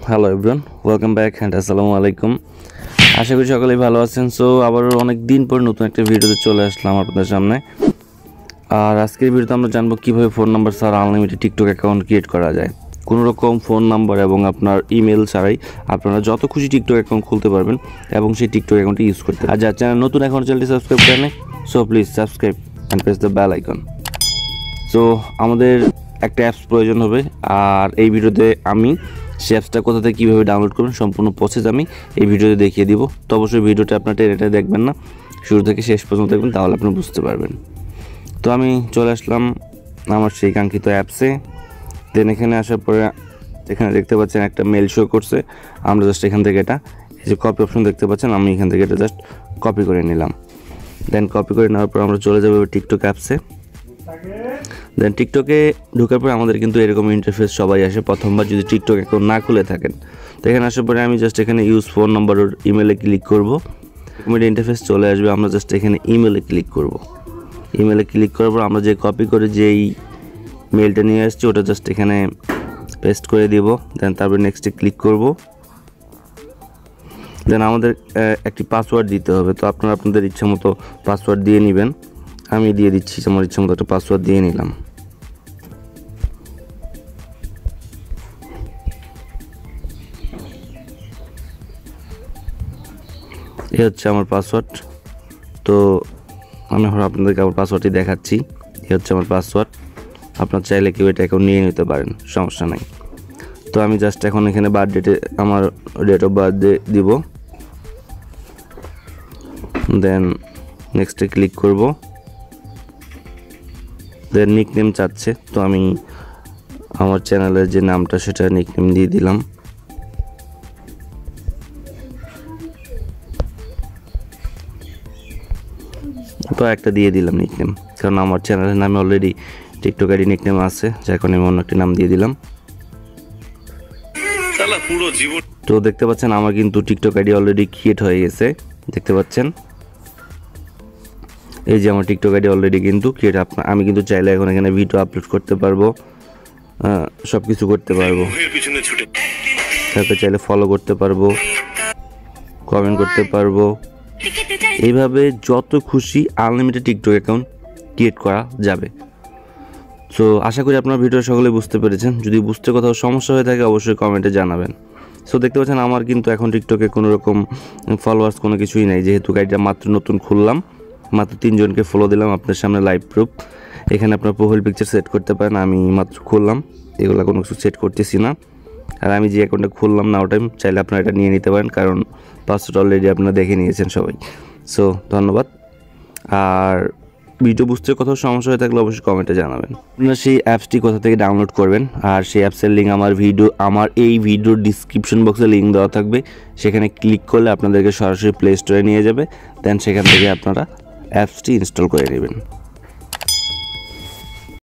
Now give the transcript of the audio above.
Hello everyone, welcome back and আসসালামু আলাইকুম। আশা করি সকলেই ভালো আছেন। সো আবারও অনেক দিন পর নতুন একটা ভিডিওতে চলে আসলাম আপনাদের সামনে। আর আজকের ভিডিওতে আমরা জানবো কীভাবে ফোন নাম্বার ছাড়া আনলিমিটেড টিকটক অ্যাকাউন্ট ক্রিয়েট করা যায়। কোনো রকম ফোন নাম্বার এবং আপনার ইমেল ছাড়াই আপনারা যত খুশি টিকটক অ্যাকাউন্ট খুলতে পারবেন এবং সেই টিকটক অ্যাকাউন্টটি ইউজ করতে। আর যার চ্যানেল নতুন এখন চ্যানেলটি সাবস্ক্রাইব করেন, so please subscribe and press the bell icon. So আমাদের একটা অ্যাপস প্রয়োজন হবে, আর এই ভিডিওতে আমি সেই অ্যাপসটা কোথা থেকে কীভাবে ডাউনলোড করবেন সম্পূর্ণ প্রসেস আমি এই ভিডিওতে দেখিয়ে দিব। তো অবশ্যই ভিডিওটা আপনার টেনে দেখবেন না, শুরু থেকে শেষ পর্যন্ত দেখবেন, তাহলে আপনি বুঝতে পারবেন। তো আমি চলে আসলাম আমার সেই কাঙ্ক্ষিত অ্যাপসে। দেন এখানে আসার পরে এখানে দেখতে পাচ্ছেন একটা মেল শো করছে। আমরা জাস্ট এখান থেকে এটা এই যে কপি অপশন দেখতে পাচ্ছেন, আমি এখান থেকে এটা জাস্ট কপি করে নিলাম। দেন কপি করে নেওয়ার পর আমরা চলে যাবো টিকটক অ্যাপসে। দেন টিকটকে ঢোকার পরে আমাদের কিন্তু এরকম ইন্টারফেস সবাই আসে প্রথমবার যদি টিকটক অ্যাকাউন্ট না খুলে থাকেন। তো এখানে আসার পরে আমি জাস্ট এখানে ইউজ ফোন নাম্বার ওর ইমেলে ক্লিক করব। ইন্টারফেস চলে আসবে, আমরা জাস্ট এখানে ইমেলে ক্লিক করব। ইমেলে ক্লিক করার পর আমরা যে কপি করে যেই মেলটা নিয়ে আসছি ওটা জাস্ট এখানে পেস্ট করে দিব। দেন তারপরে নেক্সটে ক্লিক করব। দেন আমাদের একটি পাসওয়ার্ড দিতে হবে। তো আপনারা আপনাদের ইচ্ছা মতো পাসওয়ার্ড দিয়ে নেবেন। আমি দিয়ে দিচ্ছি, আমার ইচ্ছা মতো একটা পাসওয়ার্ড দিয়ে নিলাম। এই হচ্ছে আমার পাসওয়ার্ড। তো আমি এখন আপনাদেরকে আমার পাসওয়ার্ডটি দেখাচ্ছি। এই হচ্ছে আমার পাসওয়ার্ড। আপনার চাইলে কেউ এটা অ্যাকাউন্ট নিয়ে নিতে পারেন, সমস্যা নাই। তো আমি জাস্ট এখন এখানে বার্থডেটে আমার ডেট অফ বার্থডে দিব। দেন নেক্সটে ক্লিক করব। দেন নিকনেম চাচ্ছে, তো আমি আমার চ্যানেলের যে নামটা সেটা নিকনেম দিয়ে দিলাম। তো একটা দিয়ে দিলাম নিকনেম, কারণ আমার চ্যানেলের নামে অলরেডি টিকটক আইডি নিকনেম আছে, যার কারণে আমি অন্য একটি নাম দিয়ে দিলাম। তো দেখতে পাচ্ছেন আমার কিন্তু টিকটক আইডি অলরেডি ক্রিয়েট হয়ে গেছে, দেখতে পাচ্ছেন এই যে আমার টিকটক আইডি অলরেডি কিন্তু ক্রিয়েট। আমি কিন্তু চাইলে এখন এখানে ভিডিও আপলোড করতে পারবো, সব কিছু করতে পারবো। তারপরে চাইলে ফলো করতে পারবো, কমেন্ট করতে পারবো। এইভাবে যত খুশি আনলিমিটেড টিকটক অ্যাকাউন্ট ক্রিয়েট করা যাবে। সো আশা করি আপনার ভিডিও সকলে বুঝতে পেরেছেন। যদি বুঝতে কোথাও সমস্যা হয়ে থাকে অবশ্যই কমেন্টে জানাবেন। সো দেখতে পাচ্ছেন আমার কিন্তু এখন টিকটকে কোনো রকম ফলোয়ার্স কোনো কিছুই নেই, যেহেতু গাইডটা মাত্র নতুন খুললাম, মাত্র 3 জনকে ফলো দিলাম। আপনার সামনে লাইভ প্রুফ, এখানে আপনার প্রোফাইল পিকচার সেট করতে পারেন। আমি মাত্র খুললাম, এগুলো কোনো কিছু সেট করতেছি না। আর আমি যে অ্যাকাউন্টটা খুললাম নাও টাইম, চাইলে আপনারা এটা নিয়ে নিতে পারেন, কারণ পাসওয়ার্ড অলরেডি আপনারা দেখে নিয়েছেন সবাই। সো ধন্যবাদ। আর ভিডিও বুঝতে কোথাও সমস্যা হয়ে থাকলে অবশ্যই কমেন্টে জানাবেন। আপনারা সেই অ্যাপসটি কোথা থেকে ডাউনলোড করবেন, আর সেই অ্যাপসের লিঙ্ক আমার এই ভিডিওর ডিসক্রিপশন বক্সে লিঙ্ক দেওয়া থাকবে। সেখানে ক্লিক করলে আপনাদেরকে সরাসরি প্লে স্টোরে নিয়ে যাবে। দেন সেখান থেকে আপনারা অ্যাপসটি ইনস্টল করে নেবেন।